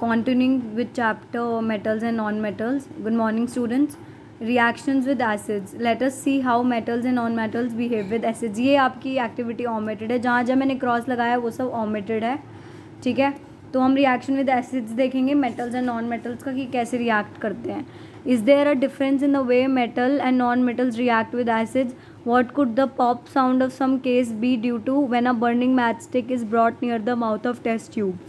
continuing with chapter metals and non-metals. Good morning students. Reactions with acids. Let us see how metals and non-metals behave with acids. ये आपकी activity omitted है, जहाँ जहाँ मैंने cross लगाया वो सब omitted है, ठीक है. तो हम रिएक्शन विद एसिड्स देखेंगे मेटल्स एंड नॉन मेटल्स का कि कैसे रिएक्ट करते हैं. Is there a difference in the way metal and non metals react with acids. What could the pop sound of some case be due to when a burning matchstick is brought near the mouth of test tube?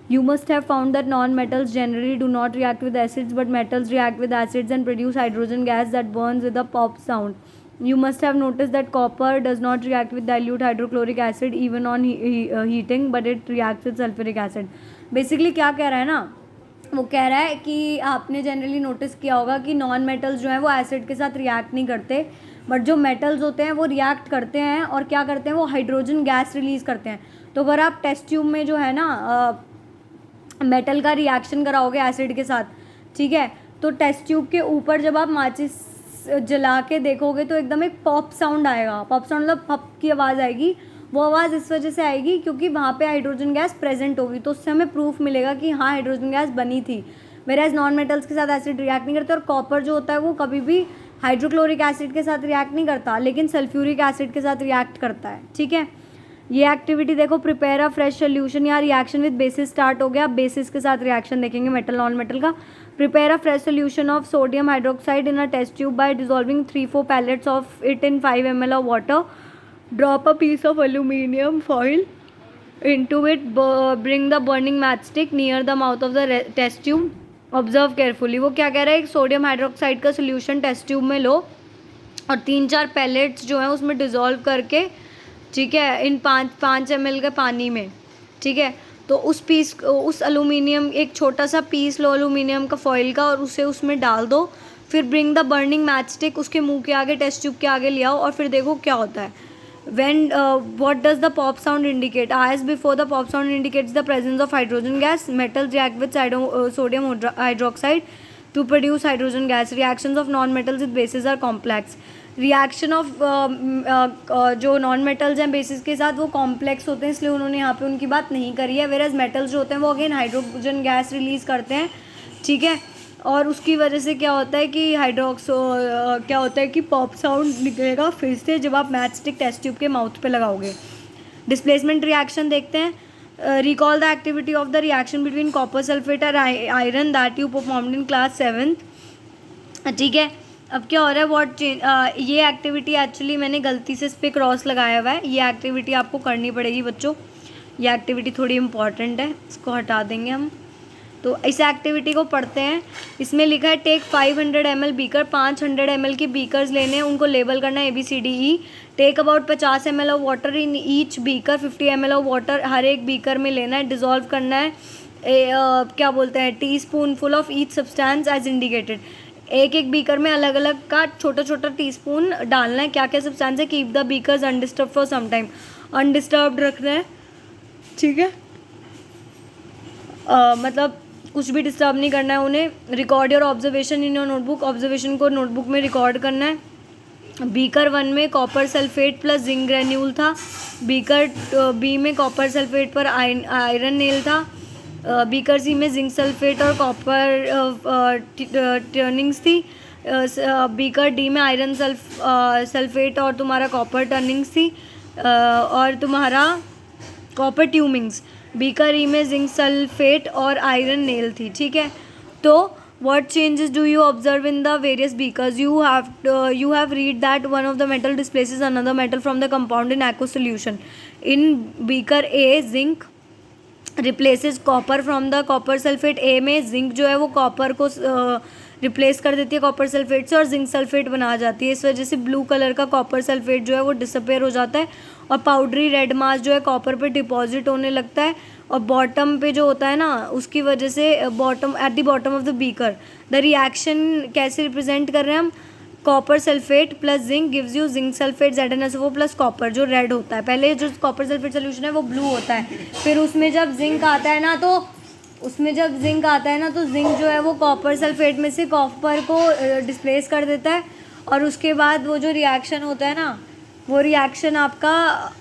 You must have found that non-metals generally do not react with acids, but metals react with acids and produce hydrogen gas that burns with a pop sound. You must have noticed that copper does not react with dilute hydrochloric acid even on heating, but it reacts with sulfuric acid. Basically क्या कह रहा है ना, वो कह रहा है कि आपने जनरली नोटिस किया होगा कि नॉन मेटल्स जो हैं वो एसिड के साथ रिएक्ट नहीं करते, बट जो मेटल्स होते हैं वो रिएक्ट करते हैं और क्या करते हैं, वो हाइड्रोजन गैस रिलीज़ करते हैं. तो अगर आप टेस्ट ट्यूब में जो है ना मेटल का रिएक्शन कराओगे एसिड के साथ, ठीक है, तो टेस्ट ट्यूब के ऊपर जब आप माचिस जला के देखोगे तो एकदम एक पॉप साउंड आएगा. पॉप साउंड मतलब पप की आवाज़ आएगी. वो आवाज़ इस वजह से आएगी क्योंकि वहाँ पे हाइड्रोजन गैस प्रेजेंट होगी, तो उससे हमें प्रूफ मिलेगा कि हाँ हाइड्रोजन गैस बनी थी. वेराज नॉन मेटल्स के साथ एसिड रिएक्ट नहीं करते, और कॉपर जो होता है वो कभी भी हाइड्रोक्लोरिक एसिड के साथ रिएक्ट नहीं करता, लेकिन सल्फ्यूरिक एसिड के साथ रिएक्ट करता है, ठीक है. ये एक्टिविटी देखो, प्रिपेयर अ फ्रेश सोल्यूशन. यहाँ रिएक्शन विद बेसिस स्टार्ट हो गया. बेसिस के साथ रिएक्शन देखेंगे मेटल नॉन मेटल का. Prepare a fresh solution of sodium hydroxide in a test tube by dissolving 3-4 pellets of it in 5 ml of water. Drop a piece of aluminium foil into it. Bring the burning matchstick near the mouth of the test tube. Observe carefully. वो क्या कह रहा है, एक sodium hydroxide का solution test tube में लो और 3-4 pallets जो हैं उसमें डिज़ोल्व करके, ठीक है, इन 5 ml के पानी में, ठीक है. तो उस एलुमिनियम, एक छोटा सा पीस लो एलुमिनियम का फॉइल का और उसे उसमें डाल दो. फिर ब्रिंग द बर्निंग मैचस्टिक, उसके मुंह के आगे टेस्ट ट्यूब के आगे ले आओ और फिर देखो क्या होता है. When what does the pop sound indicate? As before, the pop sound indicates the presence of hydrogen gas. Metals react with sodium hydroxide to produce hydrogen gas. Reactions of non-metals with bases are complex. Reaction of जो non-metals हैं bases के साथ वो complex होते हैं, इसलिए उन्होंने यहाँ पे उनकी बात नहीं करी है. Whereas metals जो होते हैं वो again hydrogen gas release करते हैं, ठीक है. और उसकी वजह से क्या होता है कि क्या होता है कि पॉप साउंड निकलेगा फिर से जब आप मैच स्टिक टेस्ट ट्यूब के माउथ पे लगाओगे. डिस्प्लेसमेंट रिएक्शन देखते हैं. Recall the activity of the reaction between copper sulphate और iron that you performed in class 7th, ठीक है. अब क्या हो रहा है, ये एक्टिविटी एक्चुअली मैंने गलती से इस पर क्रॉस लगाया हुआ है. ये एक्टिविटी आपको करनी पड़ेगी बच्चों. ये एक्टिविटी थोड़ी इंपॉर्टेंट है, इसको हटा देंगे हम. तो इस एक्टिविटी को पढ़ते हैं. इसमें लिखा है टेक 500 ml बीकर. 500 ml की बीकर्स लेने हैं, उनको लेबल करना है ABCDE. Take about 50 ml of water in each beaker. 50 ml of water हर एक बीकर में लेना है. डिज़ोल्व करना है क्या बोलते हैं, teaspoonful of each substance as indicated. एक बीकर में अलग अलग का छोटा छोटा टीस्पून डालना है. क्या क्या सब्सटेंस है. Keep the beakers undisturb for some time. Undisturbed रखना है, ठीक है. मतलब कुछ भी डिस्टर्ब नहीं करना है उन्हें. Record your observation in your notebook. Observation को नोटबुक में रिकॉर्ड करना है. बीकर 1 में copper sulphate plus zinc granule था. बीकर B में कॉपर सल्फेट पर आयरन नेल था. बीकर C में जिंक सल्फेट और कॉपर टर्निंग्स थी. बीकर D में आयरन सल्फेट और तुम्हारा कॉपर टर्निंग्स थी और तुम्हारा कॉपर ट्यूमिंग्स. बीकर E में जिंक सल्फेट और आयरन नेल थी, ठीक है. तो what changes do you observe in the various beakers? You have read that one of the metal displaces another metal from the compound in aqueous solution. In beaker A, zinc replaces copper from the copper sulfate. A में zinc जो है वो copper को replace कर देती है copper sulphate से और जिंक सल्फेट बना जाती है. इस वजह से ब्लू कलर का कॉपर सल्फेट जो है वो डिसअपेयर हो जाता है और पाउडरी रेड मास जो है कॉपर पे डिपॉजिट होने लगता है. और बॉटम पे जो होता है ना, उसकी वजह से bottom at the bottom of the beaker the reaction कैसे रिप्रेजेंट कर रहे हैं हम. Copper sulphate plus zinc gives you zinc sulphate ZnSO4 plus copper, जो रेड होता है. पहले जो कॉपर सल्फेट सोल्यूशन है वो ब्लू होता है. फिर उसमें जब जिंक आता है ना तो जिंक जो है वो कॉपर सल्फेट में से कॉपर को डिस्प्लेस कर देता है और उसके बाद वो जो रिएक्शन होता है ना, वो रिएक्शन आपका